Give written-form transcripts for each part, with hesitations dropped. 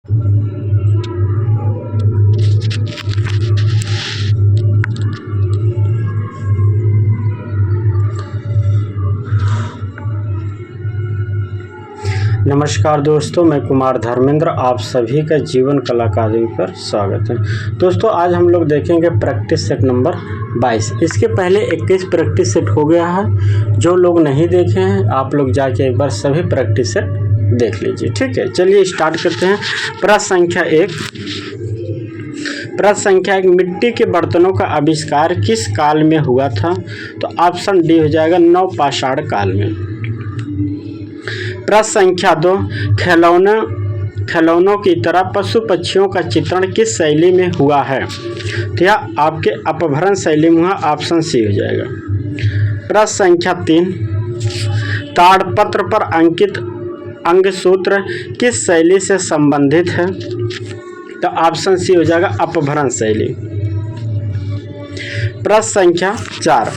नमस्कार दोस्तों, मैं कुमार धर्मेंद्र, आप सभी का जीवन कला अकादमी पर स्वागत है। दोस्तों, आज हम लोग देखेंगे प्रैक्टिस सेट नंबर 22। इसके पहले 21 प्रैक्टिस सेट हो गया है। जो लोग नहीं देखे हैं आप लोग जाके एक बार सभी प्रैक्टिस सेट देख लीजिए। ठीक है, चलिए स्टार्ट करते हैं। प्रश्न संख्या एक, मिट्टी के बर्तनों का आविष्कार किस काल में हुआ था? तो ऑप्शन डी हो जाएगा नवपाषाण काल में। प्रश्न संख्या 2, खिलौनों की तरह पशु पक्षियों का चित्रण किस शैली में हुआ है? तो यह आपके अपभ्रंश शैली में हुआ, ऑप्शन सी हो जाएगा। प्रश्न संख्या 3, ताड़पत्र पर अंकित अंगसूत्र किस शैली से संबंधित है? तो ऑप्शन सी हो जाएगा अपभ्रंश शैली। प्रश्न संख्या 4,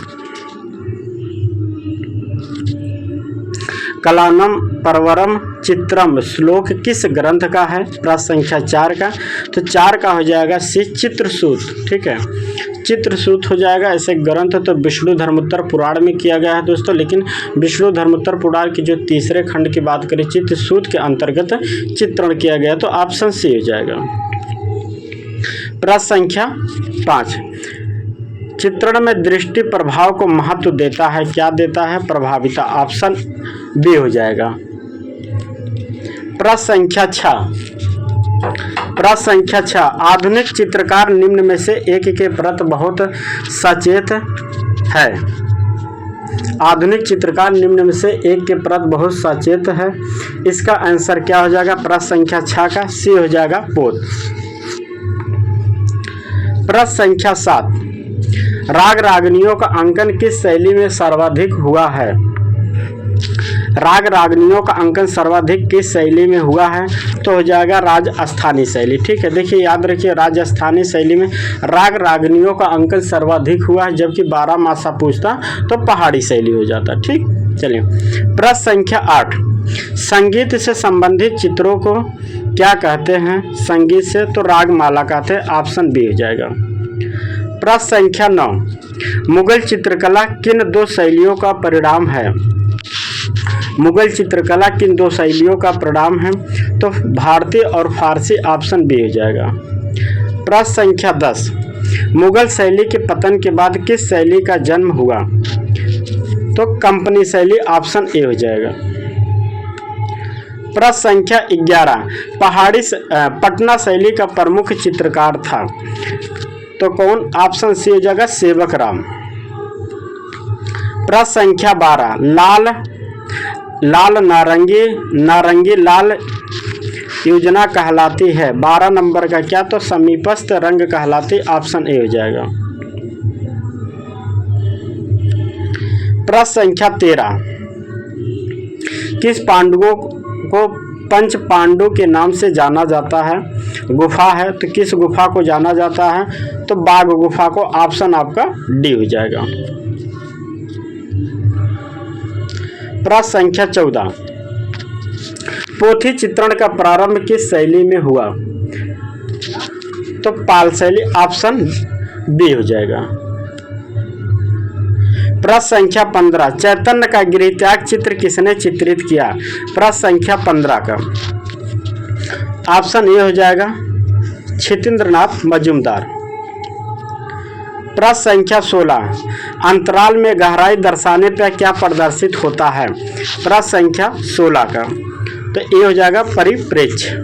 कलानम परवरम चित्रम श्लोक किस ग्रंथ का है? प्रश्न संख्या 4 का, तो 4 का हो जाएगा सी चित्रसूत। ठीक है, चित्रसूत हो जाएगा। ऐसे ग्रंथ तो विष्णु धर्मोत्तर पुराण में किया गया है दोस्तों, लेकिन विष्णु धर्मोत्तर पुराण की जो तीसरे खंड की बात करें चित्रसूत के अंतर्गत चित्रण किया गया, तो ऑप्शन सी हो जाएगा। प्रश्न संख्या 5, चित्रण में दृष्टि प्रभाव को महत्व देता है, क्या देता है? प्रभाविता, ऑप्शन बी हो जाएगा। प्रश्न संख्या 6, आधुनिक चित्रकार निम्न में से एक के प्रति बहुत सचेत है। आधुनिक चित्रकार निम्न में से एक के प्रति बहुत सचेत है, इसका आंसर क्या हो जाएगा? प्रश्न संख्या 6 का सी हो जाएगा पोत। प्रश्न संख्या 7, राग रागनियों का अंकन किस शैली में सर्वाधिक हुआ है? राग रागनियों का अंकन सर्वाधिक किस शैली में हुआ है? तो हो जाएगा राजस्थानी शैली। ठीक है, देखिए याद रखिए, राजस्थानी शैली में राग रागनियों का अंकन सर्वाधिक हुआ है, जबकि 12 मासा पूछता तो पहाड़ी शैली हो जाता। ठीक, चलिए। प्रश्न संख्या 8, संगीत से संबंधित चित्रों को क्या कहते हैं? संगीत से तो रागमाला कहते हैं, ऑप्शन बी हो जाएगा। प्रश्न संख्या 9, मुगल चित्रकला किन 2 शैलियों का परिणाम है? मुगल चित्रकला किन 2 शैलियों का परिणाम है? तो भारतीय और फारसी, ऑप्शन बी हो जाएगा। प्रश्न संख्या 10, मुगल शैली के पतन के बाद किस शैली का जन्म हुआ? तो कंपनी शैली, ऑप्शन ए हो जाएगा। प्रश्न संख्या 11, पटना शैली का प्रमुख चित्रकार था, तो कौन? ऑप्शन सी हो जाएगा सेवक राम। प्रश्न संख्या 12, लाल नारंगी लाल योजना कहलाती है, 12 नंबर का क्या? तो समीपस्थ रंग कहलाती, ऑप्शन ए हो जाएगा। प्रश्न संख्या 13, किस पांडवों को पंच पांडु के नाम से जाना जाता है? गुफा है, तो किस गुफा को जाना जाता है? तो बाघ गुफा को, ऑप्शन आपका डी हो जाएगा। प्रश्न संख्या 14, पोथी चित्रण का प्रारंभ किस शैली में हुआ? तो पाल शैली, ऑप्शन बी हो जाएगा। प्रश्न संख्या 15, चैतन्य का गृहत्याग चित्र किसने चित्रित किया? प्रश्न संख्या 15 का ऑप्शन ए हो जाएगा क्षितेंद्रनाथ मजूमदार। प्रश्न संख्या 16, अंतराल में गहराई दर्शाने पर क्या प्रदर्शित होता है? प्रश्न संख्या 16 का, तो ए हो जाएगा परिप्रेक्ष्य।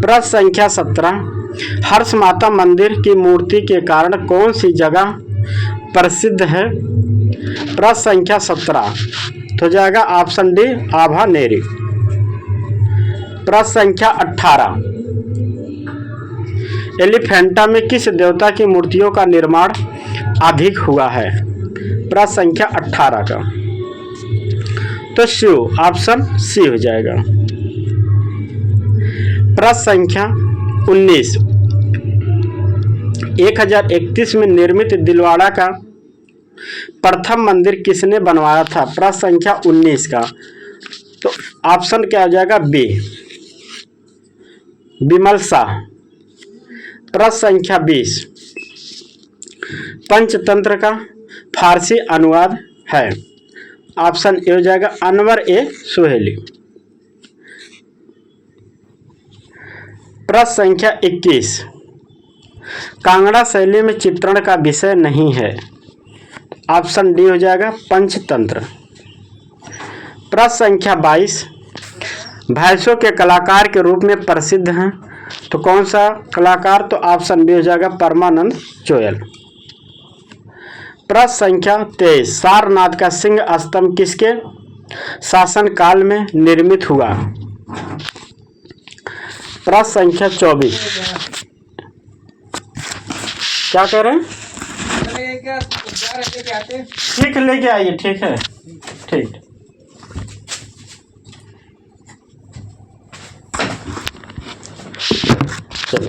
प्रश्न संख्या 17, हर्ष माता मंदिर की मूर्ति के कारण कौन सी जगह प्रसिद्ध है? प्रश्न संख्या 17, तो हो जाएगा ऑप्शन डी आभानेरी। प्रश्न संख्या 18, एलिफेंटा में किस देवता की मूर्तियों का निर्माण अधिक हुआ है? प्रश्न संख्या 18 का, तो शिव, ऑप्शन सी हो जाएगा। प्रश्न संख्या 19, 1031 में निर्मित दिलवाड़ा का प्रथम मंदिर किसने बनवाया था? प्रश्न संख्या 19 का, तो ऑप्शन क्या हो जाएगा बी। विमल शाह। प्रश्न संख्या 20, पंचतंत्र का फारसी अनुवाद है। ऑप्शन ए हो जाएगा अनवर ए सुहेली। प्रश्न संख्या 21, कांगड़ा शैली में चित्रण का विषय नहीं है। ऑप्शन डी हो जाएगा पंचतंत्र। प्रश्न संख्या 22, भैंसों के कलाकार के रूप में प्रसिद्ध हैं, तो कौन सा कलाकार? तो ऑप्शन बी हो जाएगा परमानंद चोयल। प्रश्न संख्या 23, सारनाथ का सिंह स्तंभ किसके शासन काल में निर्मित हुआ? प्रश्न संख्या 24, क्या कह रहे हैं? ठीक लेके आइए, ठीक है, ठीक। चलो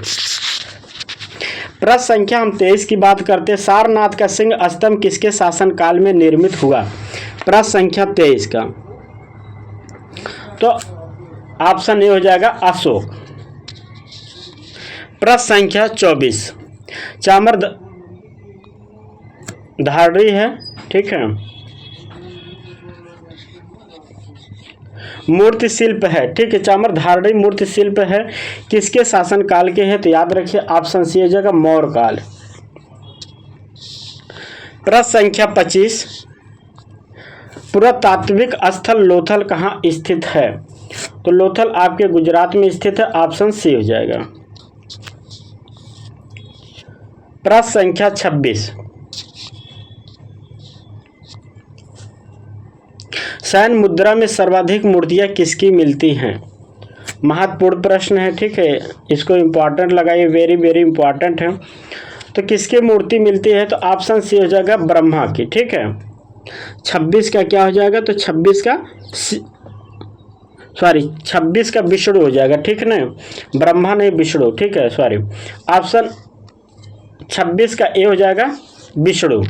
प्रश्न संख्या हम 23 की बात करते हैं। सारनाथ का सिंह स्तंभ किसके शासन काल में निर्मित हुआ? प्रश्न संख्या 23 का तो ऑप्शन ए हो जाएगा अशोक। प्रश्न संख्या 24, चामर धारणी है, ठीक है, मूर्ति शिल्प है, ठीक है, चामर धारणी मूर्ति शिल्प है, किसके शासन काल के है? तो याद रखिए ऑप्शन सी हो जाएगा मौर्य काल। प्रश्न संख्या 25, पुरातात्विक स्थल लोथल कहाँ स्थित है? तो लोथल आपके गुजरात में स्थित है, ऑप्शन सी हो जाएगा। प्रश्न संख्या 26, सैन मुद्रा में सर्वाधिक मूर्तियां किसकी मिलती हैं? महत्वपूर्ण प्रश्न है, ठीक है, इसको इम्पोर्टेंट लगाइए, वेरी वेरी इंपॉर्टेंट है। तो किसकी मूर्ति मिलती है? तो ऑप्शन सी हो जाएगा ब्रह्मा की, ठीक है। 26 का क्या हो जाएगा? तो 26 का विष्णु हो जाएगा, ठीक है ना, ब्रह्मा नहीं विष्णु, ठीक है, सॉरी। ऑप्शन 26 का ए हो जाएगा विष्णु।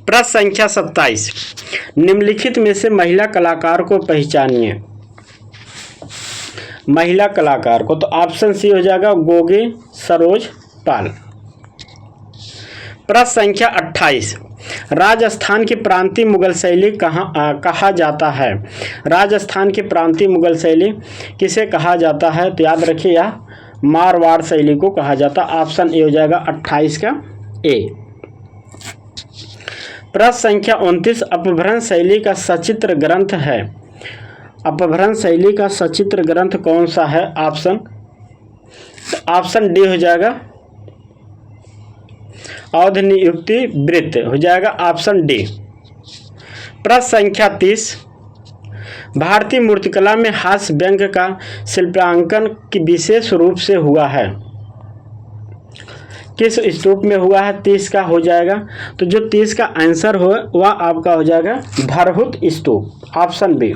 प्रश्न संख्या 27, निम्नलिखित में से महिला कलाकार को पहचानिए। महिला कलाकार को तो ऑप्शन सी हो जाएगा गोगे सरोज पाल। प्रश्न संख्या 28, राजस्थान की प्रांतीय मुगल शैली कहा जाता है? राजस्थान की प्रांतीय मुगल शैली किसे कहा जाता है? तो याद रखिए यह मारवाड़ शैली को कहा जाता है। ऑप्शन ए हो जाएगा 28 का ए। प्रश्न संख्या 29, अपभ्रंश शैली का सचित्र ग्रंथ है। अपभ्रंश शैली का सचित्र ग्रंथ कौन सा है? ऑप्शन डी हो जाएगा अवध नियुक्ति वृत्त हो जाएगा, ऑप्शन डी। प्रश्न संख्या 30, भारतीय मूर्तिकला में हास्य व्यंग्य का शिल्पांकन की विशेष रूप से हुआ है, किस स्तूप में हुआ है? 30 का हो जाएगा, तो जो 30 का आंसर हो वह आपका हो जाएगा भरहुत स्तूप, ऑप्शन बी।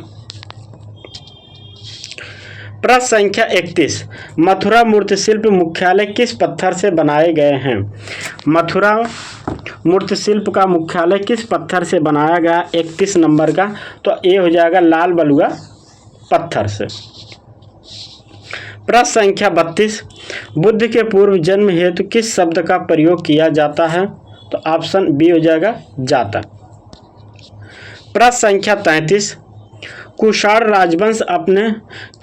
प्रश्न संख्या 31, मथुरा मूर्तिशिल्प मुख्यालय किस पत्थर से बनाए गए हैं? मथुरा मूर्तिशिल्प का मुख्यालय किस पत्थर से बनाया गया? 31 नंबर का तो ए हो जाएगा लाल बलुआ पत्थर से। प्रश्न संख्या 32, बुद्ध के पूर्व जन्म हेतु किस शब्द का प्रयोग किया जाता है? तो ऑप्शन बी हो जाएगा जाता। प्रश्न संख्या 33, कुषाण राजवंश अपने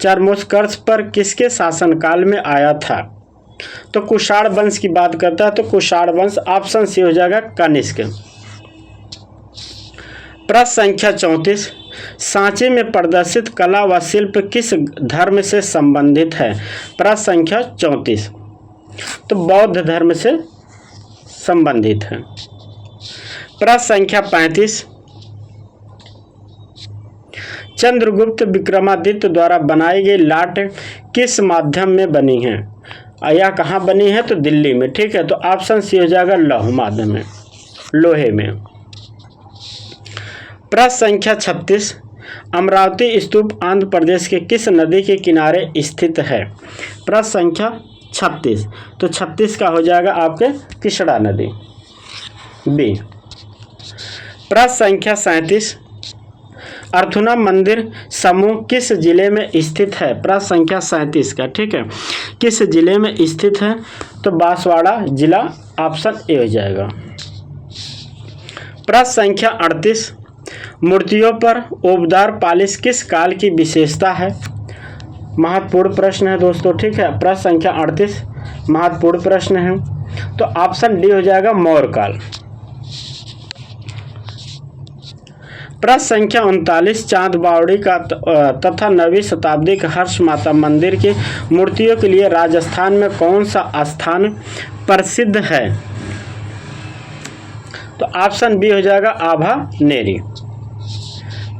चरमोत्कर्ष पर किसके शासनकाल में आया था? तो कुषाण वंश की बात करता है तो कुषाण वंश, ऑप्शन सी हो जाएगा कनिष्क। प्रश्न संख्या 34, सांची में प्रदर्शित कला व शिल्प किस धर्म से संबंधित है? प्रश्न संख्या 34 तो बौद्ध धर्म से संबंधित है। प्रश्न संख्या 35, चंद्रगुप्त विक्रमादित्य द्वारा बनाई गई लाट किस माध्यम में बनी है? यह कहाँ बनी है? तो दिल्ली में, ठीक है, तो ऑप्शन सी हो जाएगा लौह माध्यम में, लोहे में। प्रश्न संख्या 36, अमरावती स्तूप आंध्र प्रदेश के किस नदी के किनारे स्थित है? प्रश्न संख्या 36 तो 36 का हो जाएगा आपके कृष्णा नदी, बी। प्रश्न संख्या 37, अर्थुना मंदिर समूह किस जिले में स्थित है? प्रश्न संख्या 37 का, ठीक है। किस जिले में स्थित है? तो बांसवाड़ा जिला, ऑप्शन ए हो जाएगा। प्रश्न संख्या 38, मूर्तियों पर ओबदार पालिश किस काल की विशेषता है? महत्वपूर्ण प्रश्न है दोस्तों, ठीक है। प्रश्न संख्या 38 महत्वपूर्ण प्रश्न है, तो ऑप्शन डी हो जाएगा मौर्य काल। प्रश्न संख्या 39, चांद बावड़ी का तथा 9वीं शताब्दी के हर्ष माता मंदिर की मूर्तियों के लिए राजस्थान में कौन सा स्थान प्रसिद्ध है? तो ऑप्शन बी हो जाएगा आभानेरी।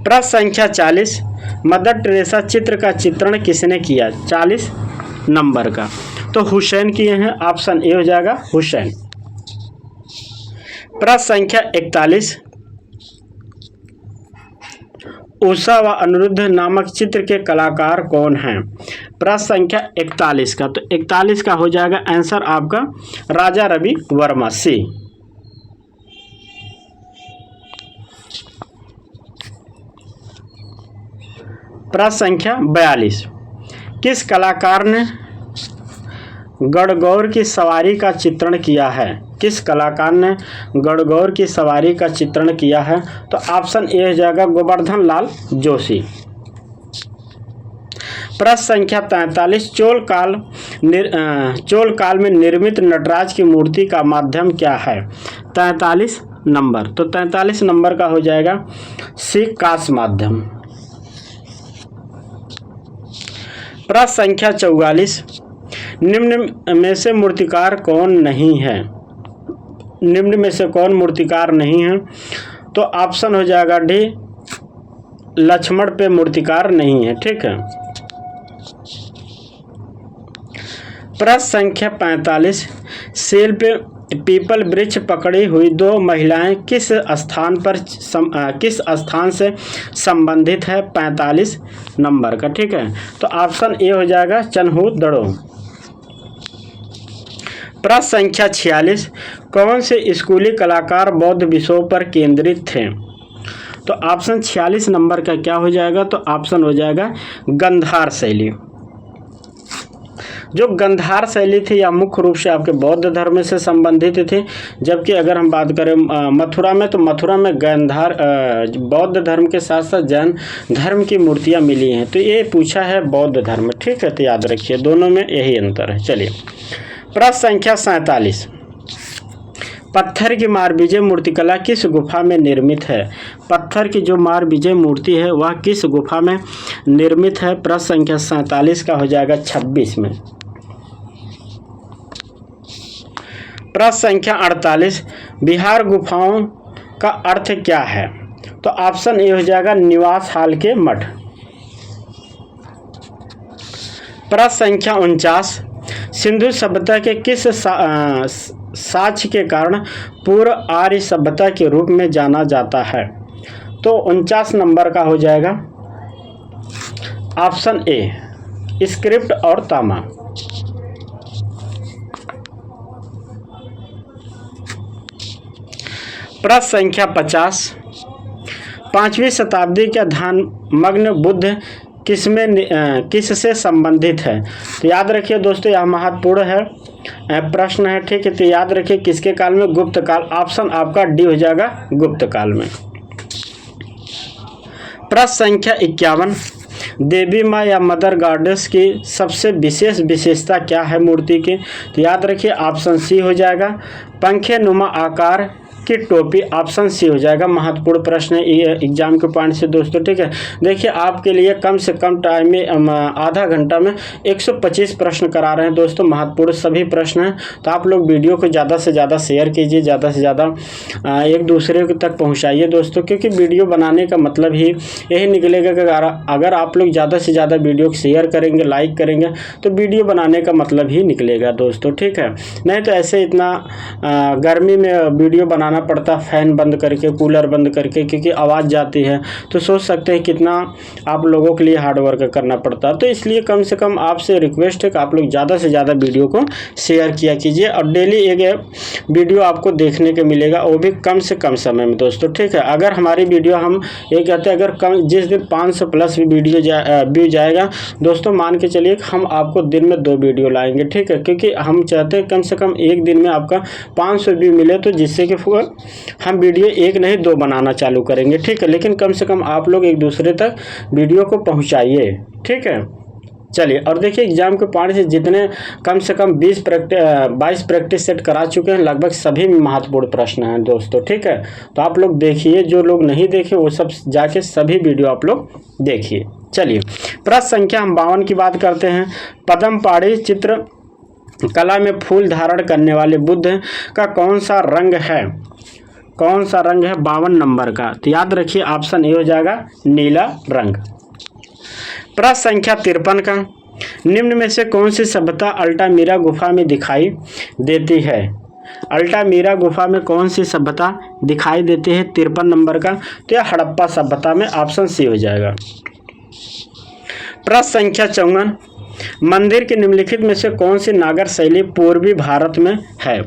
प्रश्न संख्या 40, मदर टेरेसा चित्र का चित्रण किसने किया? 40 नंबर का, तो हुसैन किए हैं, ऑप्शन ए हो जाएगा हुसैन। प्रश्न संख्या 41, उषा व अनिरुद्ध नामक चित्र के कलाकार कौन हैं? प्रश्न संख्या 41 का, तो 41 का हो जाएगा आंसर आपका राजा रवि वर्मा, सी। प्रश्न संख्या 42, किस कलाकार ने गणगौर की सवारी का चित्रण किया है? किस कलाकार ने गणगौर की सवारी का चित्रण किया है? तो ऑप्शन ए हो जाएगा गोवर्धन लाल जोशी। प्रश्न संख्या 43, चोल काल में निर्मित नटराज की मूर्ति का माध्यम क्या है? 43 नंबर, तो 43 नंबर का हो जाएगा सी कांस माध्यम। प्रश्न संख्या 44, निम्न में से मूर्तिकार कौन नहीं है? निम्न में से कौन मूर्तिकार नहीं है? तो ऑप्शन हो जाएगा डी लक्ष्मण पे मूर्तिकार नहीं है, ठीक है। प्रश्न संख्या 45, सेल पे पीपल वृक्ष पकड़ी हुई दो महिलाएं किस स्थान से संबंधित है? 45 नंबर का, ठीक है। तो ऑप्शन ए हो जाएगा चनहूदड़ो। प्रश्न संख्या 46, कौन से स्कूली कलाकार बौद्ध विषयों पर केंद्रित थे? तो ऑप्शन 46 नंबर का क्या हो जाएगा? तो ऑप्शन हो जाएगा गंधार शैली। जो गंधार शैली थी या मुख्य रूप से आपके बौद्ध धर्म से संबंधित थी, जबकि अगर हम बात करें मथुरा में, तो मथुरा में गंधार बौद्ध धर्म के साथ साथ जैन धर्म की मूर्तियां मिली हैं। तो ये पूछा है बौद्ध धर्म, ठीक है, तो याद रखिए दोनों में यही अंतर है। चलिए प्रश्न संख्या 47, पत्थर की मारविजय मूर्तिकला किस गुफा में निर्मित है? पत्थर की जो मारविजय मूर्ति है वह किस गुफा में निर्मित है? प्रश्न संख्या 47 का हो जाएगा 26 में। प्रश्न संख्या 48, बिहार गुफाओं का अर्थ क्या है? तो ऑप्शन ए हो जाएगा निवास हाल के मठ। प्रश्न संख्या 49, सिंधु सभ्यता के किस साक्ष्य के कारण पूर्व आर्य सभ्यता के रूप में जाना जाता है? तो 49 नंबर का हो जाएगा ऑप्शन ए स्क्रिप्ट और तामा। प्रश्न संख्या 50, 5वीं शताब्दी का ध्यानमग्न बुद्ध किससे संबंधित है? तो याद रखिए दोस्तों, यह महत्वपूर्ण है प्रश्न है, ठीक है। तो याद रखिए किसके काल में? गुप्त काल। ऑप्शन आपका डी हो जाएगा गुप्त काल में। प्रश्न संख्या 51, देवी माँ या मदर गॉडेस की सबसे विशेष विशेषता क्या है मूर्ति की? तो याद रखिए ऑप्शन सी हो जाएगा पंखे नुमा आकार की टोपी, ऑप्शन सी हो जाएगा। महत्वपूर्ण प्रश्न है ये एग्जाम के पॉइंट से दोस्तों, ठीक है। देखिए आपके लिए कम से कम टाइम में आधा घंटा में 125 प्रश्न करा रहे हैं दोस्तों, महत्वपूर्ण सभी प्रश्न हैं। तो आप लोग वीडियो को ज़्यादा से ज़्यादा शेयर कीजिए, ज़्यादा से ज़्यादा एक दूसरे तक पहुँचाइए दोस्तों, क्योंकि वीडियो बनाने का मतलब ही यही निकलेगा कि अगर आप लोग ज़्यादा से ज़्यादा वीडियो को शेयर करेंगे, लाइक करेंगे, तो वीडियो बनाने का मतलब ही निकलेगा दोस्तों, ठीक है। नहीं तो ऐसे इतना गर्मी में वीडियो बनाना चलाना पड़ता है फ़ैन बंद करके, कूलर बंद करके, क्योंकि आवाज़ जाती है। तो सोच सकते हैं कितना आप लोगों के लिए हार्ड वर्क करना पड़ता है। तो इसलिए कम से कम आपसे रिक्वेस्ट है कि आप लोग ज़्यादा से ज़्यादा वीडियो को शेयर किया कीजिए, और डेली एक वीडियो आपको देखने को मिलेगा, वो भी कम से कम समय में दोस्तों, ठीक है। अगर हमारी वीडियो हम ये कहते हैं, अगर कम जिस दिन 500 प्लस भी वीडियो व्यू जाएगा दोस्तों, मान के चलिए हम आपको दिन में 2 वीडियो लाएंगे, ठीक है, क्योंकि हम चाहते हैं कम से कम एक दिन में आपका 500 व्यू मिले, तो जिससे कि हम वीडियो एक नहीं 2 बनाना चालू करेंगे, ठीक है। लेकिन कम से कम आप लोग एक दूसरे तक वीडियो को पहुंचाइए, ठीक है। चलिए, और देखिए एग्जाम के पॉइंट से जितने कम से कम 22 प्रैक्टिस सेट करा चुके हैं, लगभग सभी महत्वपूर्ण प्रश्न हैं दोस्तों, ठीक है। तो आप लोग देखिए, जो लोग नहीं देखे वो सब जाके सभी वीडियो आप लोग देखिए। चलिए, प्रश्न संख्या हम 52 की बात करते हैं। पद्म पाढ़ी चित्र कला में फूल धारण करने वाले बुद्ध का कौन सा रंग है? कौन सा रंग है 52 नंबर का? तो याद रखिए ऑप्शन ए हो जाएगा नीला रंग। प्रश्न संख्या 53 का, निम्न में से कौन सी सभ्यता अल्टामीरा गुफा में दिखाई देती है? अल्टामीरा गुफा में कौन सी सभ्यता दिखाई देती है 53 नंबर का? तो यह हड़प्पा सभ्यता में, ऑप्शन सी हो जाएगा। प्रश्न संख्या 54, मंदिर के निम्नलिखित में से कौन सी नागर शैली पूर्वी भारत में है?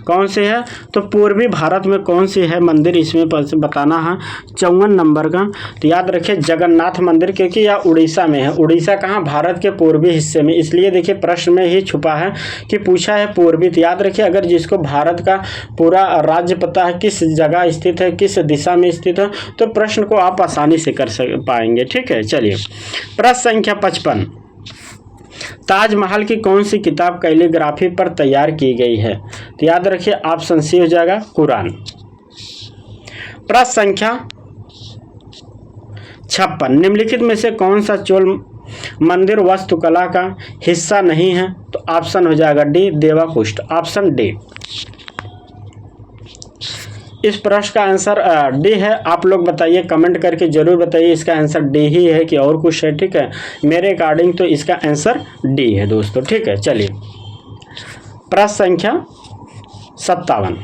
कौन सी है? तो पूर्वी भारत में कौन सी है मंदिर, इसमें बताना है 54 नंबर का। तो याद रखिए जगन्नाथ मंदिर, क्योंकि यह उड़ीसा में है। उड़ीसा कहाँ? भारत के पूर्वी हिस्से में, इसलिए देखिए प्रश्न में ही छुपा है कि पूछा है पूर्वी। तो याद रखिए अगर जिसको भारत का पूरा राज्य पता है, किस जगह स्थित है, किस दिशा में स्थित है, तो प्रश्न को आप आसानी से कर पाएंगे, ठीक है। चलिए, प्रश्न संख्या 55, ताजमहल की कौन सी किताब कैलीग्राफी पर तैयार की गई है? तो याद रखिए ऑप्शन सी हो जाएगा कुरान। प्रश्न संख्या 56, निम्नलिखित में से कौन सा चोल मंदिर वास्तुकला का हिस्सा नहीं है? तो ऑप्शन हो जाएगा डी देवाकुष्ट, ऑप्शन डी। इस प्रश्न का आंसर डी है। आप लोग बताइए, कमेंट करके जरूर बताइए इसका आंसर डी ही है कि और कुछ है, ठीक है। मेरे अकॉर्डिंग तो इसका आंसर डी है दोस्तों, ठीक है। चलिए, प्रश्न संख्या 57,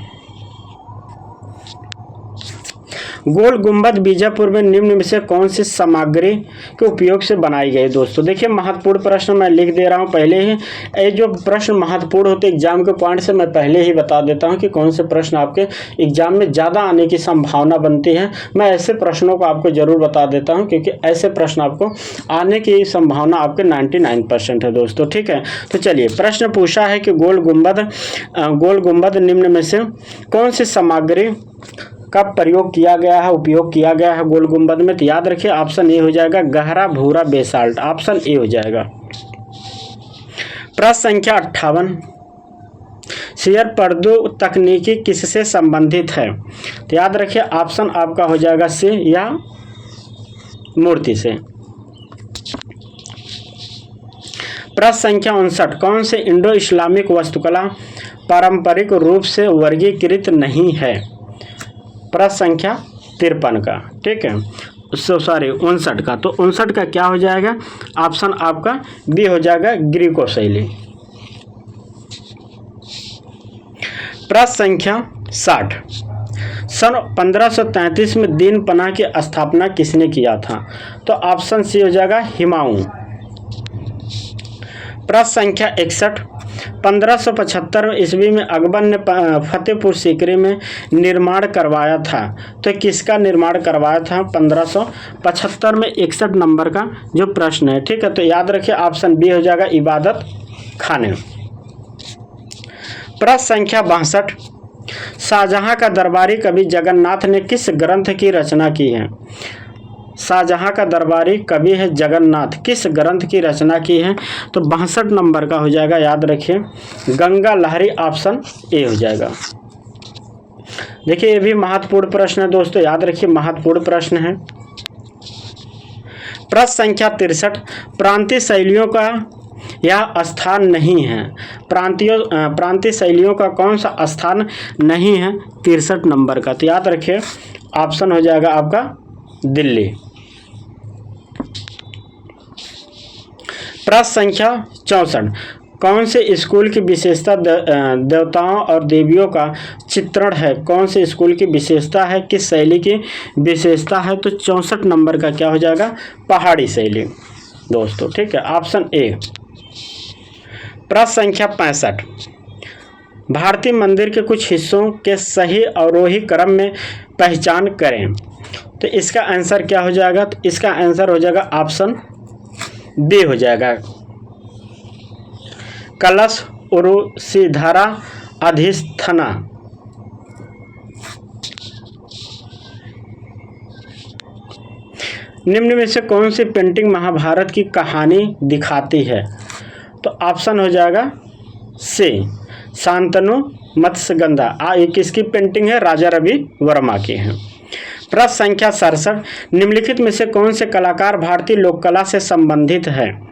गोल गुंबद बीजापुर में निम्न में से कौन सी सामग्री के उपयोग से बनाई गई? दोस्तों देखिए महत्वपूर्ण प्रश्न मैं लिख दे रहा हूं पहले ही। ये जो प्रश्न महत्वपूर्ण होते एग्जाम के पॉइंट से मैं पहले ही बता देता हूं कि कौन से प्रश्न आपके एग्जाम में ज़्यादा आने की संभावना बनती है। मैं ऐसे प्रश्नों को आपको जरूर बता देता हूँ, क्योंकि ऐसे प्रश्न आपको आने की संभावना आपके 99% है दोस्तों, ठीक है। तो चलिए, प्रश्न पूछा है कि गोल गुंबद निम्न में से कौन सी सामग्री का प्रयोग किया गया है, उपयोग किया गया है गोल गुंबद में? तो याद रखिए ऑप्शन ए हो जाएगा गहरा भूरा बेसाल्ट, ऑप्शन ए हो जाएगा। प्रश्न संख्या 58, शेयर पर्दो तकनीकी किससे संबंधित है? तो याद रखिए ऑप्शन आपका हो जाएगा से या मूर्ति से। प्रश्न संख्या 59, कौन से इंडो इस्लामिक वास्तुकला पारंपरिक रूप से वर्गीकृत नहीं है? प्रश्न संख्या 53 का, ठीक है, 59 का। तो 59 का क्या हो जाएगा? ऑप्शन आपका बी हो जाएगा ग्रीको शैली। प्रश्न संख्या 60, सन 1533 में दीन पनाह की स्थापना किसने किया था? तो ऑप्शन सी हो जाएगा हुमायूं। प्रश्न संख्या 61, 1575 ईस्वी में अकबर ने फतेहपुर सीकरी में निर्माण करवाया था, तो किसका निर्माण करवाया था 1575 में? 61 नंबर का जो प्रश्न है, ठीक है। तो याद रखिए ऑप्शन बी हो जाएगा इबादत खाने। प्रश्न संख्या 62, शाहजहां का दरबारी कवि जगन्नाथ ने किस ग्रंथ की रचना की है? शाहजहां का दरबारी कवि है जगन्नाथ, किस ग्रंथ की रचना की है? तो 62 नंबर का हो जाएगा, याद रखिए गंगा लहरी, ऑप्शन ए हो जाएगा। देखिए ये भी महत्वपूर्ण प्रश्न है दोस्तों, याद रखिए महत्वपूर्ण प्रश्न है। प्रश्न संख्या 63, प्रांतीय शैलियों का यह स्थान नहीं है। प्रांतीय शैलियों का कौन सा स्थान नहीं है 63 नंबर का? तो याद रखिए ऑप्शन हो जाएगा आपका दिल्ली। प्रश्न संख्या 64, कौन से स्कूल की विशेषता देवताओं और देवियों का चित्रण है, कौन से स्कूल की विशेषता है, किस शैली की विशेषता है? तो 64 नंबर का क्या हो जाएगा? पहाड़ी शैली दोस्तों, ठीक है, ऑप्शन ए। प्रश्न संख्या 65, भारतीय मंदिर के कुछ हिस्सों के सही अवरोही क्रम में पहचान करें। तो इसका आंसर क्या हो जाएगा? तो इसका आंसर हो जाएगा ऑप्शन बी हो जाएगा, कलश, उरुशिधरा, अधिष्ठाना। निम्न में से कौन सी पेंटिंग महाभारत की कहानी दिखाती है? तो ऑप्शन हो जाएगा सी, शांतनु मत्स्यगंधा। ये किसकी पेंटिंग है? राजा रवि वर्मा की है। प्रश्न संख्या 67, निम्नलिखित में से कौन से कलाकार भारतीय लोक कला से संबंधित है?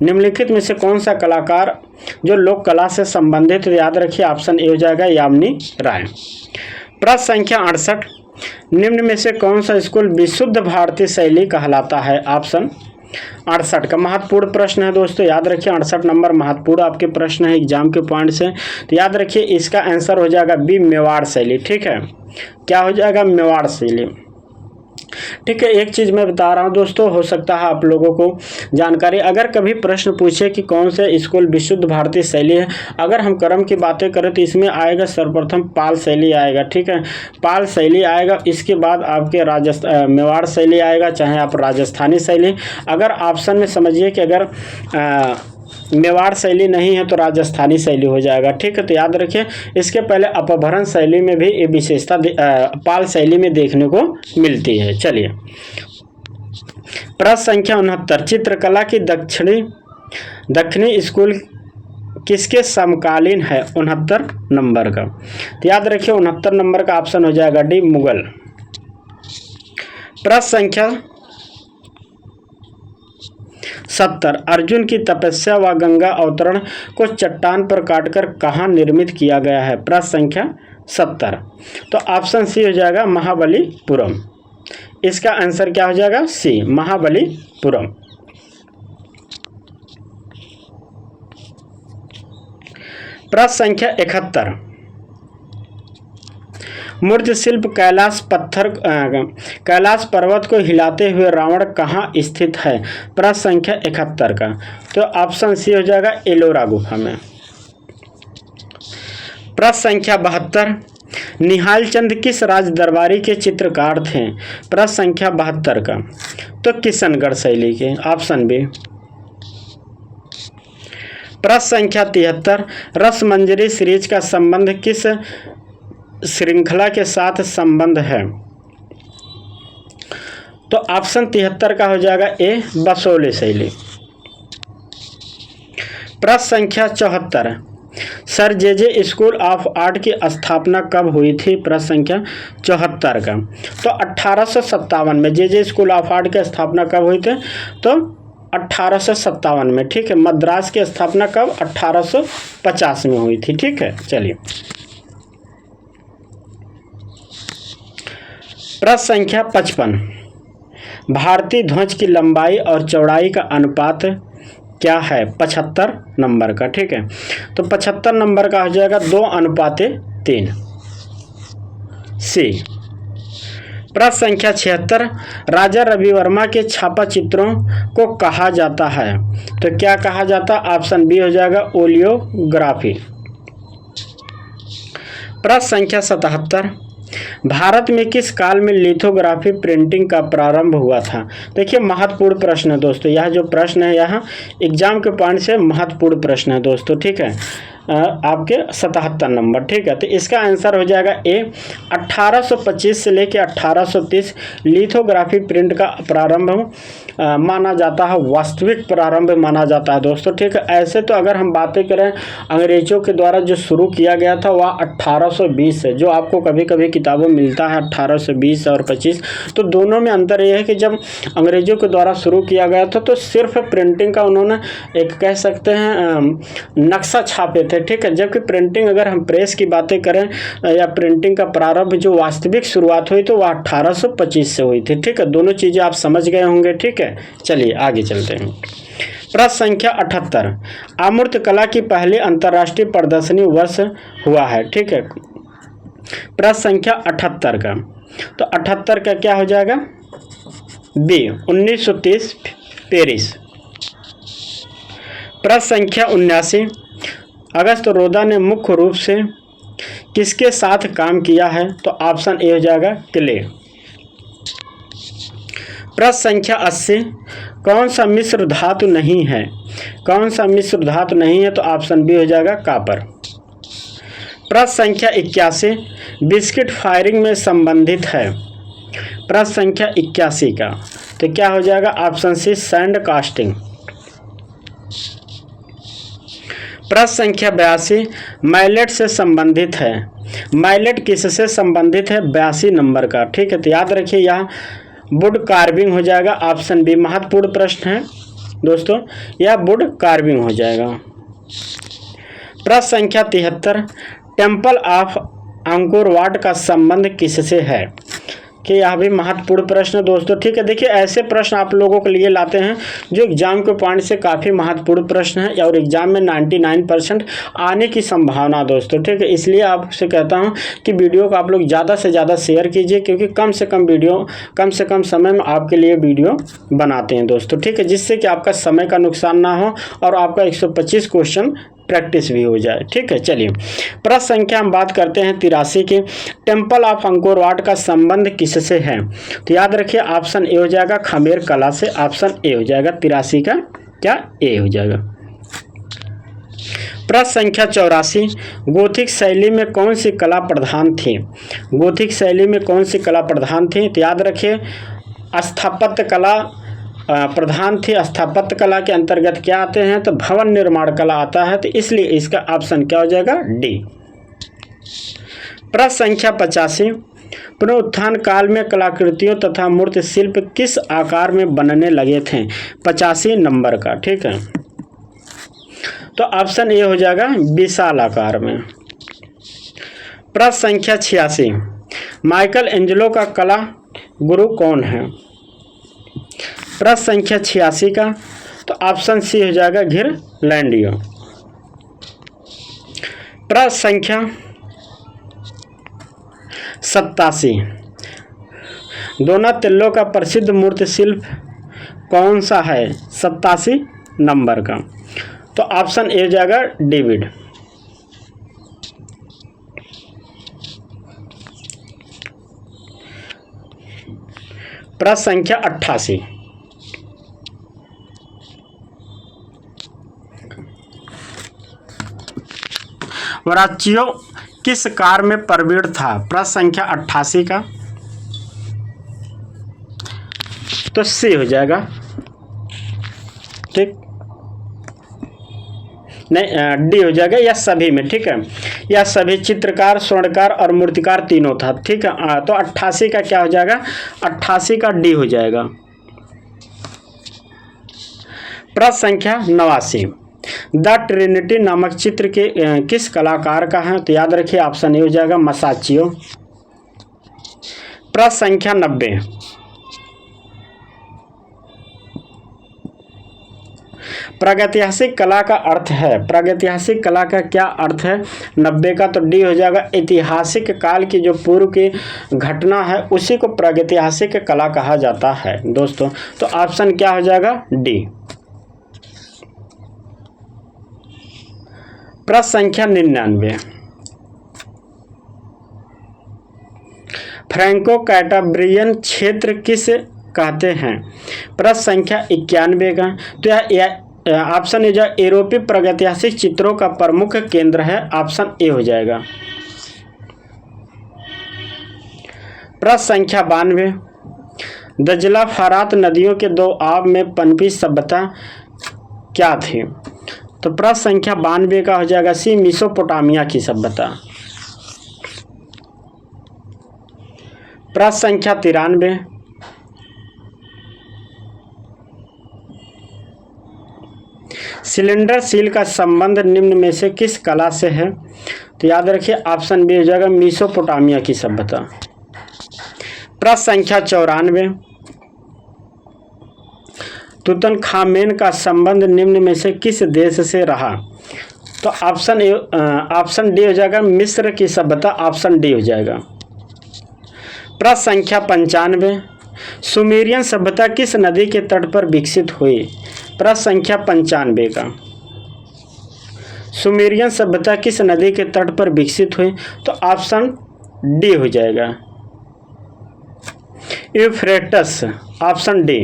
निम्नलिखित में से कौन सा कलाकार जो लोक कला से संबंधित? याद रखिए ऑप्शन ए हो जाएगा यामिनी राय। प्रश्न संख्या 68, निम्न में से कौन सा स्कूल विशुद्ध भारतीय शैली कहलाता है? ऑप्शन 68 का महत्वपूर्ण प्रश्न है दोस्तों, याद रखिए 68 नंबर महत्वपूर्ण आपके प्रश्न है एग्जाम के पॉइंट से। तो याद रखिए इसका आंसर हो जाएगा बी, मेवाड़ शैली। ठीक है, क्या हो जाएगा? मेवाड़ शैली। ठीक है, एक चीज़ मैं बता रहा हूँ दोस्तों, हो सकता है आप लोगों को जानकारी, अगर कभी प्रश्न पूछे कि कौन से स्कूल विशुद्ध भारतीय शैली है, अगर हम क्रम की बातें करें तो इसमें आएगा सर्वप्रथम पाल शैली आएगा। ठीक है, पाल शैली आएगा, इसके बाद आपके मेवाड़ शैली आएगा, चाहे आप राजस्थानी शैली। अगर ऑप्शन में समझिए कि अगर मेवाड़ शैली नहीं है तो राजस्थानी शैली हो जाएगा। ठीक है, तो याद रखिए इसके पहले अपभ्रंश शैली में भी ये विशेषता पाल शैली में देखने को मिलती है। चलिए, प्रश्न संख्या 69, चित्रकला की दक्षिणी स्कूल किसके समकालीन है? 69 नंबर का। तो याद रखिए 69 नंबर का ऑप्शन हो जाएगा डी, मुगल। प्रश्न संख्या 70, अर्जुन की तपस्या व गंगा अवतरण को चट्टान पर काटकर कहाँ निर्मित किया गया है? प्रश्न संख्या 70, तो ऑप्शन सी हो जाएगा महाबलीपुरम। इसका आंसर क्या हो जाएगा? सी, महाबलीपुरम। प्रश्न संख्या 71, मूर्ति शिल्प कैलाश पर्वत को हिलाते हुए रावण कहाँ स्थित है? प्रश्न संख्या 71 का, तो ऑप्शन सी हो जाएगा एलोरा गुफा में। प्रश्न संख्या 72, निहाल चंद किस राज दरबारी के चित्रकार थे? प्रश्न संख्या 72 का, तो किशनगढ़ शैली के, ऑप्शन बी। प्रश्न संख्या 73, रसमंजरी सीरीज का संबंध किस श्रृंखला के साथ संबंध है? तो ऑप्शन 73 का हो जाएगा ए, बसोले शैली। प्रश्न संख्या 74, sir J school of art की स्थापना कब हुई थी? प्रश्न संख्या 74 का, तो 1857 में जे स्कूल ऑफ आर्ट की स्थापना कब हुई थी? तो 1857 में। ठीक है, मद्रास की स्थापना कब? 1850 में हुई थी। ठीक है, चलिए, प्रश्न संख्या 55, भारतीय ध्वज की लंबाई और चौड़ाई का अनुपात क्या है? 75 नंबर का। ठीक है, तो 75 नंबर का हो जाएगा 2:3 सी। प्रश्न संख्या 76, राजा रवि वर्मा के छापा चित्रों को कहा जाता है? तो क्या कहा जाता? ऑप्शन बी हो जाएगा ओलियोग्राफी। प्रश्न संख्या 77, भारत में किस काल में लिथोग्राफी प्रिंटिंग का प्रारंभ हुआ था? देखिए महत्वपूर्ण प्रश्न है दोस्तों, यह जो प्रश्न है यहाँ एग्जाम के पॉइंट से महत्वपूर्ण प्रश्न है दोस्तों। ठीक है, आपके 77 नंबर। ठीक है, तो इसका आंसर हो जाएगा ए, 1825 से लेकर 1830 लिथोग्राफी प्रिंट का प्रारंभ माना जाता है, वास्तविक प्रारंभ माना जाता है दोस्तों। ठीक है, ऐसे तो अगर हम बातें करें अंग्रेजों के द्वारा जो शुरू किया गया था वह 1820 है, जो आपको कभी कभी किताबों में मिलता है 1820 और 25। तो दोनों में अंतर यह है कि जब अंग्रेजों के द्वारा शुरू किया गया था तो सिर्फ प्रिंटिंग का उन्होंने एक कह सकते हैं नक्शा छापे थे। ठीक है, जबकि प्रिंटिंग अगर हम प्रेस की बातें करें या प्रिंटिंग का प्रारंभ जो वास्तविक शुरुआत हुई तो वह 1825 से हुई थी। ठीक है, दोनों चीज़ें आप समझ गए होंगे। ठीक है, चलिए आगे चलते हैं। प्रश्न संख्या 78, अमूर्त कला की पहली अंतर्राष्ट्रीय प्रदर्शनी वर्ष हुआ है? ठीक है, प्रश्न संख्या 78 का, तो 78 का क्या हो जाएगा? B 1930 Paris. प्रश्न संख्या 79, अगस्त रोदा ने मुख्य रूप से किसके साथ काम किया है? तो ऑप्शन ए हो जाएगा क्ले। प्रश्न संख्या 80, कौन सा मिश्र धातु नहीं है? कौन सा मिश्र धातु नहीं है? तो ऑप्शन बी हो जाएगा कॉपर। प्रश्न संख्या 81, बिस्किट फायरिंग में संबंधित है। प्रश्न संख्या 81 का, तो क्या हो जाएगा? Option C sand casting. प्रश्न संख्या 82, मैलेट से संबंधित है। मैलेट किससे संबंधित है? 82 नंबर का, ठीक है। तो याद रखिए यहाँ वुड कार्विंग हो जाएगा, ऑप्शन बी। महत्वपूर्ण प्रश्न है दोस्तों, यह वुड कार्विंग हो जाएगा। प्रश्न संख्या 73, टेम्पल ऑफ अंकोर वाट का संबंध किससे है? कि यह भी महत्वपूर्ण प्रश्न है दोस्तों, ठीक है। देखिए ऐसे प्रश्न आप लोगों के लिए लाते हैं जो एग्जाम के पॉइंट से काफ़ी महत्वपूर्ण प्रश्न है और एग्जाम में 99% आने की संभावना दोस्तों, ठीक है। इसलिए आपसे कहता हूं कि वीडियो को आप लोग ज़्यादा से ज़्यादा शेयर कीजिए, क्योंकि कम से कम समय में आपके लिए वीडियो बनाते हैं दोस्तों, ठीक है, जिससे कि आपका समय का नुकसान ना हो और आपका 125 क्वेश्चन प्रैक्टिस भी हो जाए, ठीक है। चलिए प्रश्न संख्या हम बात करते हैं 83 की, टेम्पल ऑफ अंकोर वाट का संबंध किससे है? तो याद रखिए ऑप्शन ए हो जाएगा खमेर कला से, ऑप्शन ए हो जाएगा 83 का, क्या ए हो जाएगा। प्रश्न संख्या 84, गोथिक शैली में कौन सी कला प्रधान थी? गोथिक शैली में कौन सी कला प्रधान थी? तो याद रखिए स्थापत्य कला प्रधान थी। स्थापत्य कला के अंतर्गत क्या आते हैं? तो भवन निर्माण कला आता है, तो इसलिए इसका ऑप्शन क्या हो जाएगा? डी। प्रश्न संख्या 85, पुनरुत्थान काल में कलाकृतियों तथा मूर्ति शिल्प किस आकार में बनने लगे थे? 85 नंबर का, ठीक है। तो ऑप्शन ए हो जाएगा विशाल आकार में। प्रश्न संख्या 86, माइकल एंजेलो का कला गुरु कौन है? प्रश्न संख्या 86 का, तो ऑप्शन सी हो जाएगा घिरलैंडियो। प्रश्न संख्या 87, दोनातेल्लो का प्रसिद्ध मूर्ति शिल्प कौन सा है? 87 नंबर का, तो ऑप्शन ए हो जाएगा डेविड। प्रश्न संख्या 88, वराच्चियो किस कार में प्रवीण था? प्रश्न संख्या 88 का, तो सी हो जाएगा, ठीक, नहीं डी हो जाएगा, या सभी में, ठीक है। या सभी चित्रकार, स्वर्णकार और मूर्तिकार तीनों था, ठीक है। तो 88 का क्या हो जाएगा? 88 का डी हो जाएगा। प्रश्न संख्या 89, द ट्रिनिटी नामक चित्र के किस कलाकार का है? तो याद रखिए ऑप्शन ए हो जाएगा मसाचियो। प्रश्न संख्या 90, प्रागैतिहासिक कला का अर्थ है। प्रागैतिहासिक कला का क्या अर्थ है? 90 का, तो डी हो जाएगा, ऐतिहासिक काल की जो पूर्व की घटना है उसी को प्रागैतिहासिक कला कहा जाता है दोस्तों। तो ऑप्शन क्या हो जाएगा? डी। प्रश्न संख्या 99, फ्रैंको कैटाब्रियन क्षेत्र किस कहते हैं? प्रश्न संख्या 91 का, तो यह ऑप्शन ए जो यूरोपीय प्रागैतिहासिक चित्रों का प्रमुख केंद्र है, ऑप्शन ए हो जाएगा। प्रश्न संख्या 92, दजला फरात नदियों के दो आब में पनपी सभ्यता क्या थी? तो प्रश्न संख्या 92 का हो जाएगा सी मेसोपोटामिया की सभ्यता। प्रश्न संख्या 93, सिलेंडर सील का संबंध निम्न में से किस कला से है? तो याद रखिए ऑप्शन बी हो जाएगा मेसोपोटामिया की सभ्यता। प्रश्न संख्या 94, तुतनखामेन का संबंध निम्न में से किस देश से रहा? तो ऑप्शन डी हो जाएगा मिस्र की सभ्यता, ऑप्शन डी हो जाएगा। प्रश्न संख्या 95, सुमेरियन सभ्यता किस नदी के तट पर विकसित हुई? प्रश्न संख्या 95 का सुमेरियन सभ्यता किस नदी के तट पर विकसित हुई? तो ऑप्शन डी हो जाएगा यूफ्रेटस, ऑप्शन डी।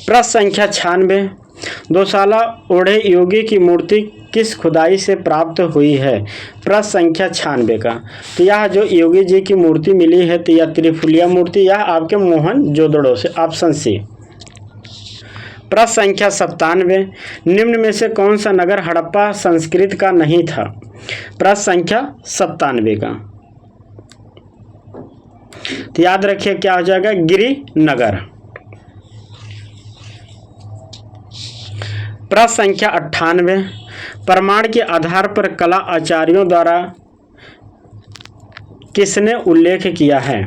प्रश्न संख्या 96, दोसाला ओढ़े योगी की मूर्ति किस खुदाई से प्राप्त हुई है? प्रश्न संख्या 96 का तो यह जो योगी जी की मूर्ति मिली है तो यह त्रिफुलिया मूर्ति, यह आपके मोहनजोदड़ो से, ऑप्शन सी। प्रश्न संख्या 97, निम्न में से कौन सा नगर हड़प्पा संस्कृति का नहीं था? प्रश्न संख्या 97 का तो याद रखिए क्या हो जाएगा, गिरिनगर। प्रश्न संख्या 98, प्रमाण के आधार पर कला आचार्यों द्वारा किसने उल्लेख किया है?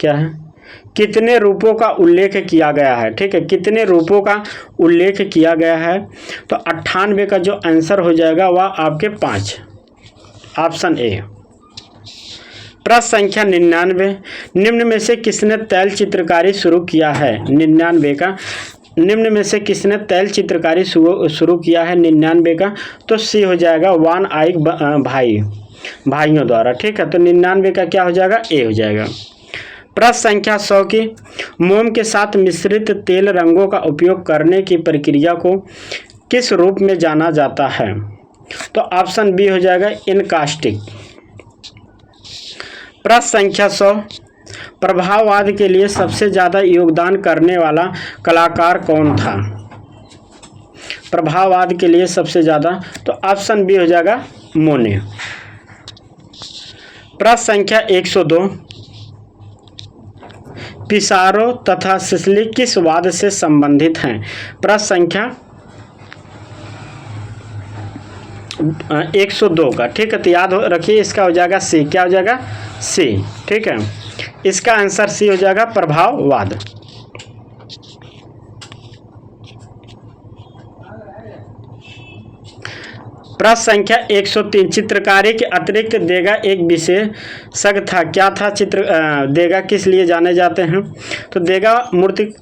क्या है, कितने रूपों का उल्लेख किया गया है? ठीक है, कितने रूपों का उल्लेख किया गया है? तो 98 का जो आंसर हो जाएगा वह आपके 5, ऑप्शन ए। प्रश्न संख्या 99, निम्न में से किसने तैल चित्रकारी शुरू किया है? 99 का निम्न में से किसने तैल चित्रकारी शुरू किया है? 99 का तो सी हो जाएगा, वान आइक भाइयों द्वारा। ठीक है, तो 99 का क्या हो जाएगा, ए हो जाएगा। प्रश्न संख्या 100 की मोम के साथ मिश्रित तेल रंगों का उपयोग करने की प्रक्रिया को किस रूप में जाना जाता है? तो ऑप्शन बी हो जाएगा इनकास्टिक। प्रश्न संख्या 100, प्रभाववाद के लिए सबसे ज़्यादा योगदान करने वाला कलाकार कौन था? प्रभाववाद के लिए सबसे ज़्यादा तो ऑप्शन बी हो जाएगा मोने। प्रश्न संख्या 102, पिसारो तथा सिसिली किस वाद से संबंधित हैं? प्रश्न संख्या 102 का। ठीक है, तो याद रखिए इसका हो जाएगा सी। क्या हो जाएगा, सी। ठीक है, इसका आंसर सी हो जाएगा, प्रभाववाद। प्रश्न संख्या 103, चित्रकारी के अतिरिक्त देगा एक विशेषज्ञ था, क्या था? देगा किस लिए जाने जाते हैं? तो देगा मूर्ति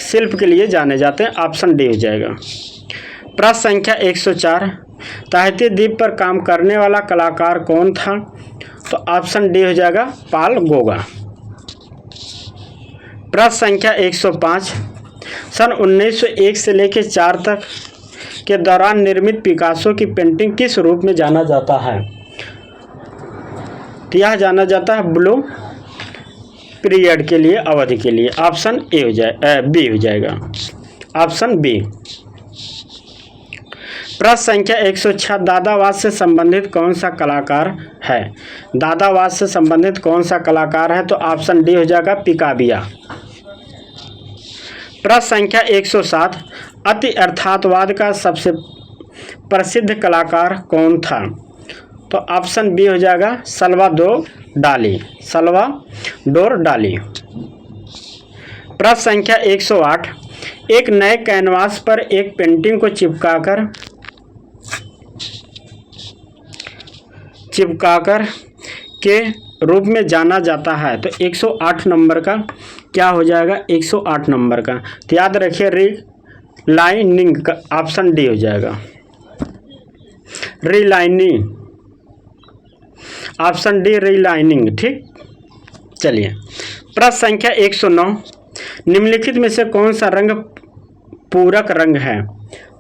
शिल्प के लिए जाने जाते हैं, ऑप्शन डी हो जाएगा। प्रश्न संख्या 104, ताहिती द्वीप पर काम करने वाला कलाकार कौन था? तो ऑप्शन डी हो जाएगा, पाल गोगा। प्रश्न संख्या 105, सन 1901 से लेकर 4 तक के दौरान निर्मित पिकासो की पेंटिंग किस रूप में जाना जाता है? तो यह जाना जाता है ब्लू पीरियड के लिए, अवधि के लिए, ऑप्शन ए हो जाए बी हो जाएगा, ऑप्शन बी। प्रश्न संख्या 106, दादावाद से संबंधित कौन सा कलाकार है? दादावाद से संबंधित कौन सा कलाकार है? तो ऑप्शन डी हो जाएगा, पिकाबिया। प्रश्न संख्या 107, अति अर्थातवाद का सबसे प्रसिद्ध कलाकार कौन था? तो ऑप्शन बी हो जाएगा, सल्वाडोर डाली, सल्वाडोर डाली। प्रश्न संख्या 108, एक नए कैनवास पर एक पेंटिंग को चिपकाकर के रूप में जाना जाता है, तो 108 नंबर का क्या हो जाएगा, 108 नंबर का तो याद रखिए रीलाइनिंग का, ऑप्शन डी हो जाएगा, रीलाइनिंग, ऑप्शन डी रीलाइनिंग। ठीक, चलिए प्रश्न संख्या 109, निम्नलिखित में से कौन सा रंग पूरक रंग है?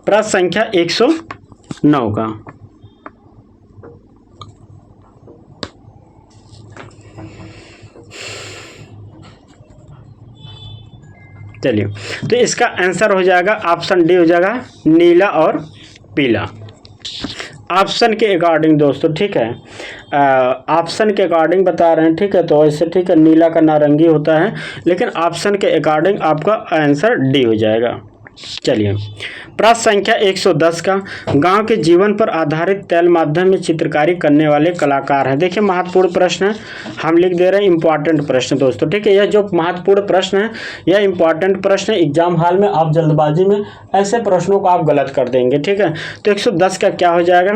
प्रश्न संख्या 109 का चलिए, तो इसका आंसर हो जाएगा ऑप्शन डी हो जाएगा, नीला और पीला। ऑप्शन के अकॉर्डिंग दोस्तों, ठीक है, ऑप्शन के अकॉर्डिंग बता रहे हैं। ठीक है, तो ऐसे ठीक है, नीला का नारंगी होता है, लेकिन ऑप्शन के अकॉर्डिंग आपका आंसर डी हो जाएगा। चलिए, प्रश्न संख्या 110 का, गांव के जीवन पर आधारित तैल माध्यम में चित्रकारी करने वाले कलाकार हैं। देखिए महत्वपूर्ण प्रश्न है, हम लिख दे रहे हैं इंपॉर्टेंट प्रश्न दोस्तों, ठीक है। यह जो महत्वपूर्ण प्रश्न है यह इंपॉर्टेंट प्रश्न है। एग्जाम हॉल में आप जल्दबाजी में ऐसे प्रश्नों को आप गलत कर देंगे, ठीक है। तो 110 का क्या हो जाएगा,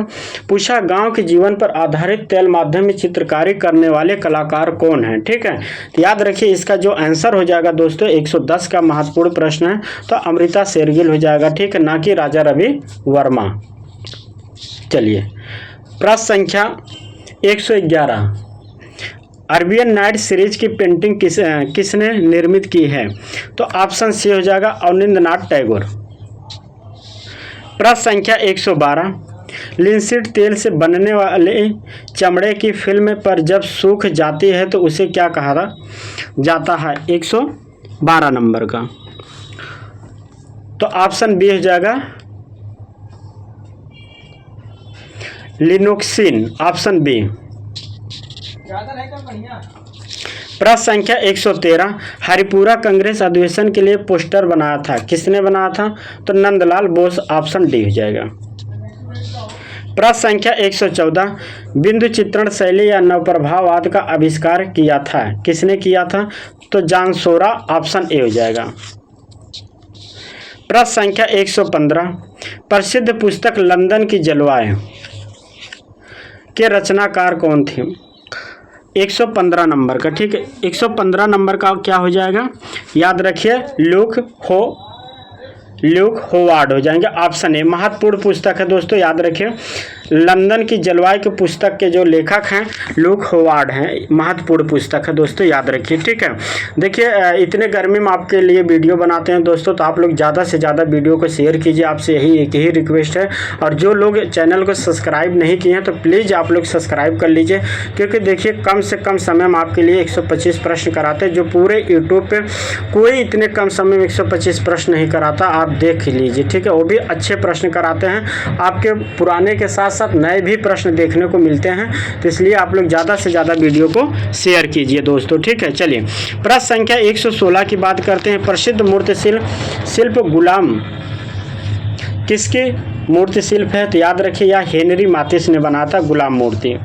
पूछा गाँव के जीवन पर आधारित तैल माध्यम में चित्रकारी करने वाले कलाकार कौन है, ठीक है। तो याद रखिए इसका जो आंसर हो जाएगा दोस्तों 110 का महत्वपूर्ण प्रश्न है तो अमृता शेरगिल हो जाएगा, ठीक है, ना कि राजा रवि वर्मा। चलिए, प्रश्न संख्या 111, अरबियन नाइट सीरीज की पेंटिंग किसने निर्मित की है, तो ऑप्शन सी हो जाएगा अवनींद्रनाथ टैगोर। प्रश्न संख्या 112, लिनसीड तेल से बनने वाले चमड़े की फिल्म पर जब सूख जाती है तो उसे क्या कहा जाता है, 112 नंबर का, तो ऑप्शन बी हो जाएगा लिनोक्सिन, ऑप्शन बी। प्रश्न संख्या 113, हरिपुरा कांग्रेस अधिवेशन के लिए पोस्टर बनाया था, किसने बनाया था, तो नंदलाल बोस, ऑप्शन डी हो जाएगा। प्रश्न संख्या 114, बिंदु चित्रण शैली या नवप्रभाववाद का आविष्कार किया था, किसने किया था, तो जॉन सोरा, ऑप्शन ए हो जाएगा। प्रश्न संख्या 115, प्रसिद्ध पुस्तक लंदन की जलवायु के रचनाकार कौन थे, 115 नंबर का, ठीक है। 115 नंबर का क्या हो जाएगा, याद रखिए ल्यूक होवार्ड हो जाएंगे, ऑप्शन ए। महत्वपूर्ण पुस्तक है दोस्तों, याद रखिए लंदन की जलवायु के पुस्तक के जो लेखक हैं ल्यूक होवार्ड हैं, महत्वपूर्ण पुस्तक है दोस्तों, याद रखिए, ठीक है। देखिए इतने गर्मी में आपके लिए वीडियो बनाते हैं दोस्तों, तो आप लोग ज़्यादा से ज़्यादा वीडियो को शेयर कीजिए, आपसे यही एक ही रिक्वेस्ट है। और जो लोग चैनल को सब्सक्राइब नहीं किए हैं तो प्लीज़ आप लोग सब्सक्राइब कर लीजिए, क्योंकि देखिए कम से कम समय में आपके लिए 125 प्रश्न कराते हैं, जो पूरे यूट्यूब पर कोई इतने कम समय में 125 प्रश्न नहीं कराता, आप देख लीजिए, ठीक है। वो भी अच्छे प्रश्न कराते हैं, आपके पुराने के साथ साथ नए भी प्रश्न देखने को मिलते हैं, तो इसलिए आप लोग ज़्यादा से ज़्यादा वीडियो को शेयर कीजिए दोस्तों, ठीक है। चलिए, प्रश्न संख्या 116 की बात करते हैं। प्रसिद्ध मूर्ति शिल्प गुलाम किसकी मूर्ति शिल्प है, तो याद रखिए यह हेनरी मातिस ने बनाया था गुलाम मूर्ति।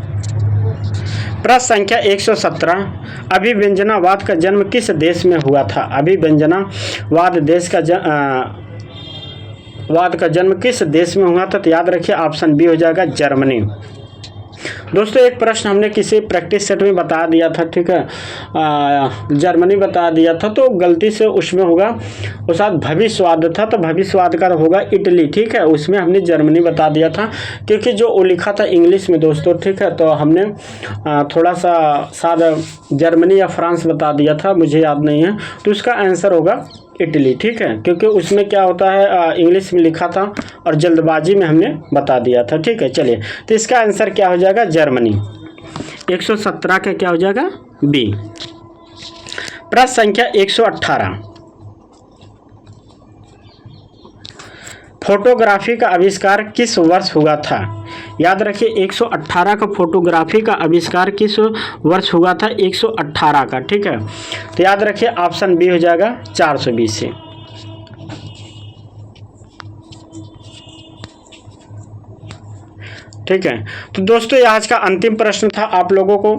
प्रश्न संख्या 117, अभिव्यंजनावाद का जन्म किस देश में हुआ था, अभिव्यंजनावाद वाद का जन्म किस देश में हुआ था, तो याद रखिए ऑप्शन बी हो जाएगा जर्मनी। दोस्तों एक प्रश्न हमने किसी प्रैक्टिस सेट में बता दिया था, ठीक है, जर्मनी बता दिया था, तो गलती से उसमें होगा उस साथ भविष्यवाद था, तो भविष्यवाद का होगा इटली, ठीक है, उसमें हमने जर्मनी बता दिया था, क्योंकि जो वो लिखा था इंग्लिश में दोस्तों, ठीक है, तो हमने थोड़ा सा शायद जर्मनी या फ्रांस बता दिया था, मुझे याद नहीं है, तो उसका आंसर होगा इटली, ठीक है, क्योंकि उसमें क्या होता है इंग्लिश में लिखा था और जल्दबाजी में हमने बता दिया था, ठीक है। चलिए, तो इसका आंसर क्या हो जाएगा जर्मनी, 117 का क्या हो जाएगा बी। प्रश्न संख्या 118, फोटोग्राफी का आविष्कार किस वर्ष हुआ था, याद रखिए 118 का फोटोग्राफी का आविष्कार किस वर्ष हुआ था, 118 का, ठीक है। तो याद रखिए ऑप्शन बी हो जाएगा 420 से। ठीक है, तो दोस्तों ये आज का अंतिम प्रश्न था। आप लोगों को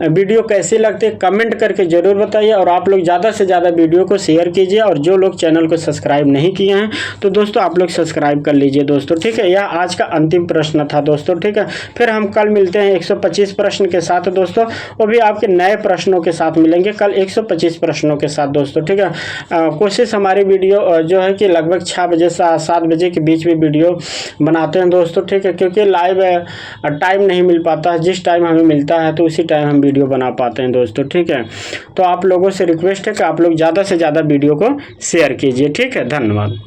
वीडियो कैसी लगती है कमेंट करके ज़रूर बताइए, और आप लोग ज़्यादा से ज़्यादा वीडियो को शेयर कीजिए, और जो लोग चैनल को सब्सक्राइब नहीं किए हैं तो दोस्तों आप लोग सब्सक्राइब कर लीजिए दोस्तों, ठीक है। यह आज का अंतिम प्रश्न था दोस्तों, ठीक है। फिर हम कल मिलते हैं 125 प्रश्न के साथ दोस्तों, वो भी आपके नए प्रश्नों के साथ मिलेंगे कल 125 प्रश्नों के साथ दोस्तों, ठीक है। कोशिश हमारी वीडियो जो है कि लगभग 6 बजे से 7 बजे के बीच में वीडियो बनाते हैं दोस्तों, ठीक है, क्योंकि लाइव टाइम नहीं मिल पाता है, जिस टाइम हमें मिलता है तो उसी टाइम हम वीडियो बना पाते हैं दोस्तों, ठीक है। तो आप लोगों से रिक्वेस्ट है कि आप लोग ज़्यादा से ज़्यादा वीडियो को शेयर कीजिए, ठीक है। धन्यवाद।